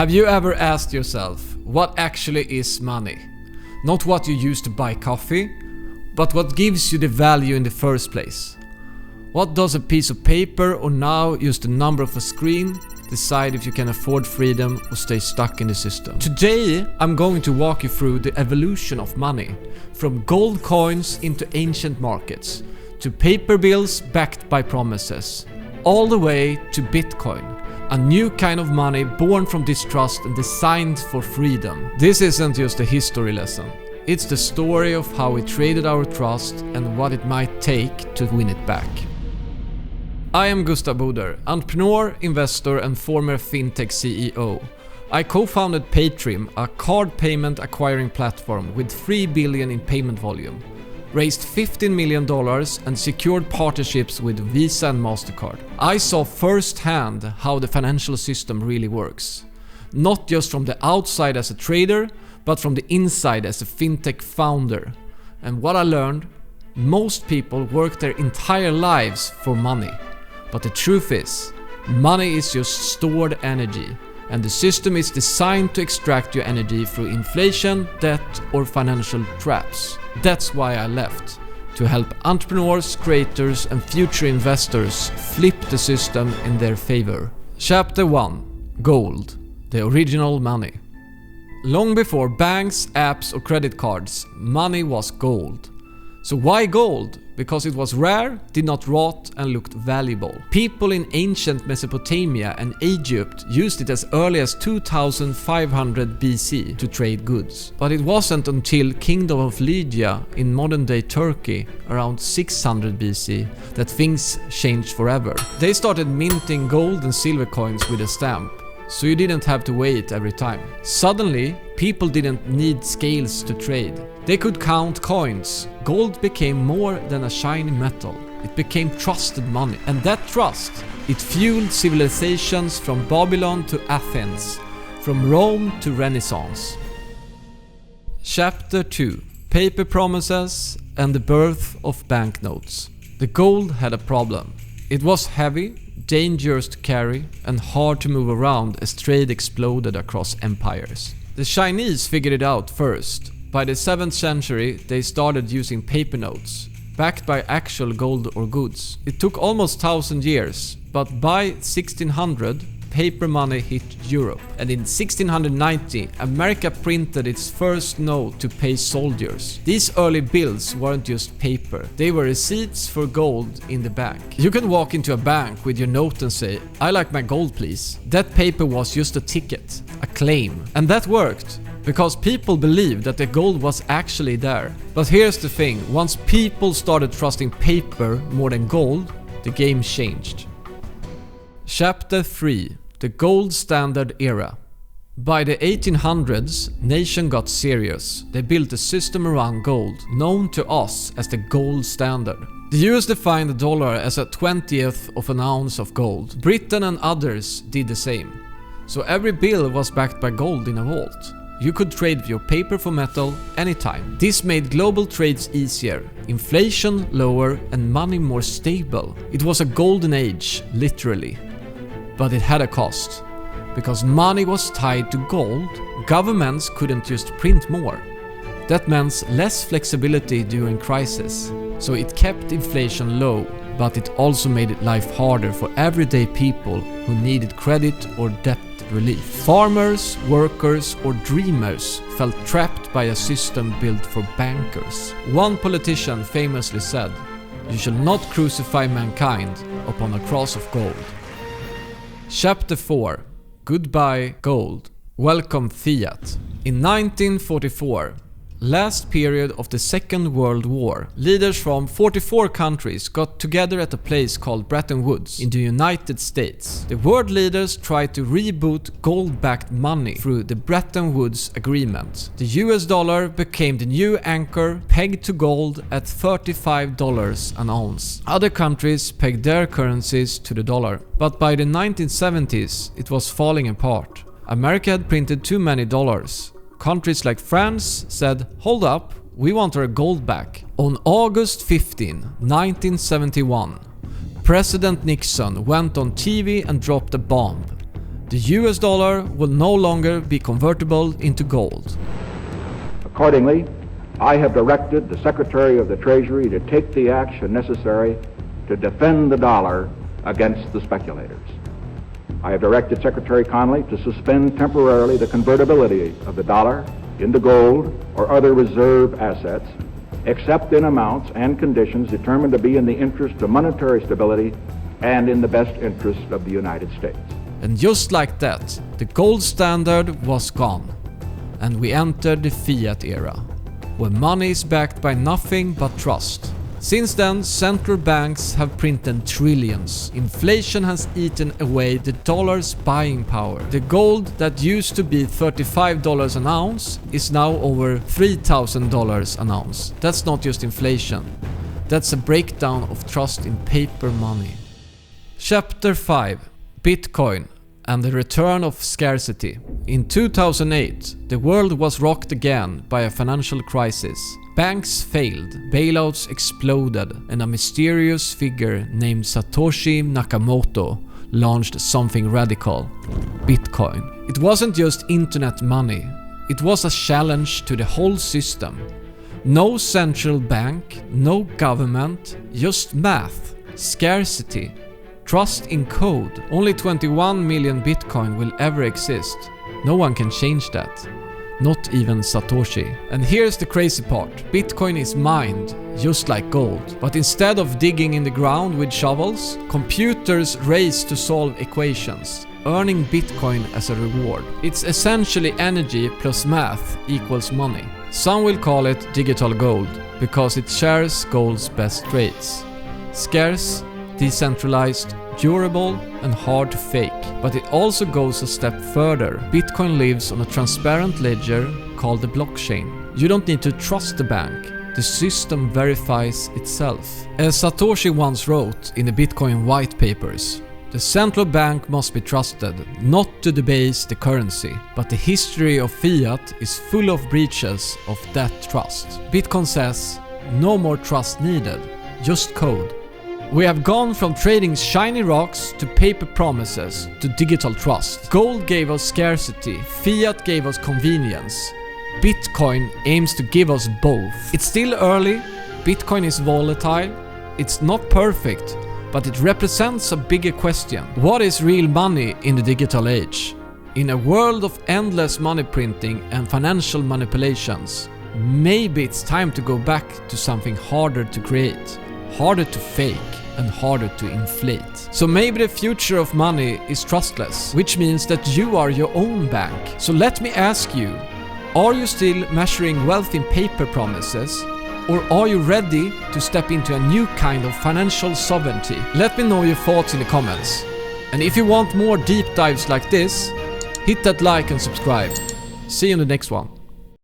Have you ever asked yourself, what actually is money? Not what you use to buy coffee, but what gives you the value in the first place. What does a piece of paper or now just a number of a screen decide if you can afford freedom or stay stuck in the system? Today, I'm going to walk you through the evolution of money, from gold coins into ancient markets, to paper bills backed by promises, all the way to Bitcoin, a new kind of money born from distrust and designed for freedom. This isn't just a history lesson. It's the story of how we traded our trust and what it might take to win it back. I am Gustav Buder, entrepreneur, investor and former fintech CEO. I co-founded Paytrim, a card payment acquiring platform with $3 billion in payment volume, raised $15 million and secured partnerships with Visa and Mastercard. I saw firsthand how the financial system really works. Not just from the outside as a trader, but from the inside as a fintech founder. And what I learned, most people work their entire lives for money. But the truth is, money is just stored energy, and the system is designed to extract your energy through inflation, debt, or financial traps. That's why I left, to help entrepreneurs, creators, and future investors flip the system in their favor. Chapter 1: Gold, the original money. Long before banks, apps, or credit cards, money was gold. So why gold? Because it was rare, did not rot, and looked valuable. People in ancient Mesopotamia and Egypt used it as early as 2500 BC to trade goods. But it wasn't until Kingdom of Lydia in modern-day Turkey around 600 BC that things changed forever. They started minting gold and silver coins with a stamp, so you didn't have to wait every time. Suddenly, people didn't need scales to trade. They could count coins. Gold became more than a shiny metal. It became trusted money. And that trust, it fueled civilizations from Babylon to Athens, from Rome to Renaissance. Chapter 2: Paper promises and the birth of banknotes. The gold had a problem. It was heavy, dangerous to carry, and hard to move around as trade exploded across empires. The Chinese figured it out first. By the 7th century, they started using paper notes, backed by actual gold or goods. It took almost 1000 years, but by 1600, paper money hit Europe. And in 1690, America printed its first note to pay soldiers. These early bills weren't just paper, they were receipts for gold in the bank. You can walk into a bank with your note and say, "I like my gold please." That paper was just a ticket, a claim. And that worked, because people believed that the gold was actually there. But here's the thing, once people started trusting paper more than gold, the game changed. Chapter 3: The Gold Standard Era. By the 1800s, nation got serious. They built a system around gold, known to us as the gold standard. The US defined the dollar as a 20th of an ounce of gold. Britain and others did the same. So every bill was backed by gold in a vault. You could trade your paper for metal anytime. This made global trades easier, inflation lower, and money more stable. It was a golden age, literally. But it had a cost. Because money was tied to gold, governments couldn't just print more. That meant less flexibility during crisis. So it kept inflation low, but it also made life harder for everyday people who needed credit or debt relief. Farmers, workers, or dreamers felt trapped by a system built for bankers. One politician famously said, "You shall not crucify mankind upon a cross of gold." Chapter 4: Goodbye Gold. Welcome Fiat. In 1944, last period of the Second World War, leaders from 44 countries got together at a place called Bretton Woods in the United States. The world leaders tried to reboot gold-backed money through the Bretton Woods Agreement. The US dollar became the new anchor, pegged to gold at $35 an ounce. Other countries pegged their currencies to the dollar. But by the 1970s, it was falling apart. America had printed too many dollars. Countries like France said, "Hold up, we want our gold back." On August 15, 1971, President Nixon went on TV and dropped a bomb. The US dollar will no longer be convertible into gold. Accordingly, I have directed the Secretary of the Treasury to take the action necessary to defend the dollar against the speculators. I have directed Secretary Connally to suspend temporarily the convertibility of the dollar into gold or other reserve assets, except in amounts and conditions determined to be in the interest of monetary stability and in the best interest of the United States. And just like that, the gold standard was gone. And we entered the fiat era, where money is backed by nothing but trust. Since then, central banks have printed trillions. Inflation has eaten away the dollar's buying power. The gold that used to be $35 an ounce is now over $3,000 an ounce. That's not just inflation. That's a breakdown of trust in paper money. Chapter 5. Bitcoin and the return of scarcity. In 2008, the world was rocked again by a financial crisis. Banks failed, bailouts exploded, and a mysterious figure named Satoshi Nakamoto launched something radical: Bitcoin. It wasn't just internet money, it was a challenge to the whole system. No central bank, no government, just math, scarcity, trust in code. Only 21 million Bitcoin will ever exist. No one can change that. Not even Satoshi. And here's the crazy part. Bitcoin is mined, just like gold. But instead of digging in the ground with shovels, computers race to solve equations, earning Bitcoin as a reward. It's essentially energy plus math equals money. Some will call it digital gold, because it shares gold's best traits. Scarce, decentralized, durable, and hard to fake. But it also goes a step further. Bitcoin lives on a transparent ledger called the blockchain. You don't need to trust the bank. The system verifies itself. As Satoshi once wrote in the Bitcoin white papers, the central bank must be trusted, not to debase the currency, but the history of fiat is full of breaches of that trust. Bitcoin says, no more trust needed, just code. We have gone from trading shiny rocks to paper promises to digital trust. Gold gave us scarcity, fiat gave us convenience. Bitcoin aims to give us both. It's still early, Bitcoin is volatile, it's not perfect, but it represents a bigger question. What is real money in the digital age? In a world of endless money printing and financial manipulations, maybe it's time to go back to something harder to create, harder to fake, and harder to inflate. So maybe the future of money is trustless, which means that you are your own bank. So let me ask you, are you still measuring wealth in paper promises? Or are you ready to step into a new kind of financial sovereignty? Let me know your thoughts in the comments. And if you want more deep dives like this, hit that like and subscribe. See you in the next one.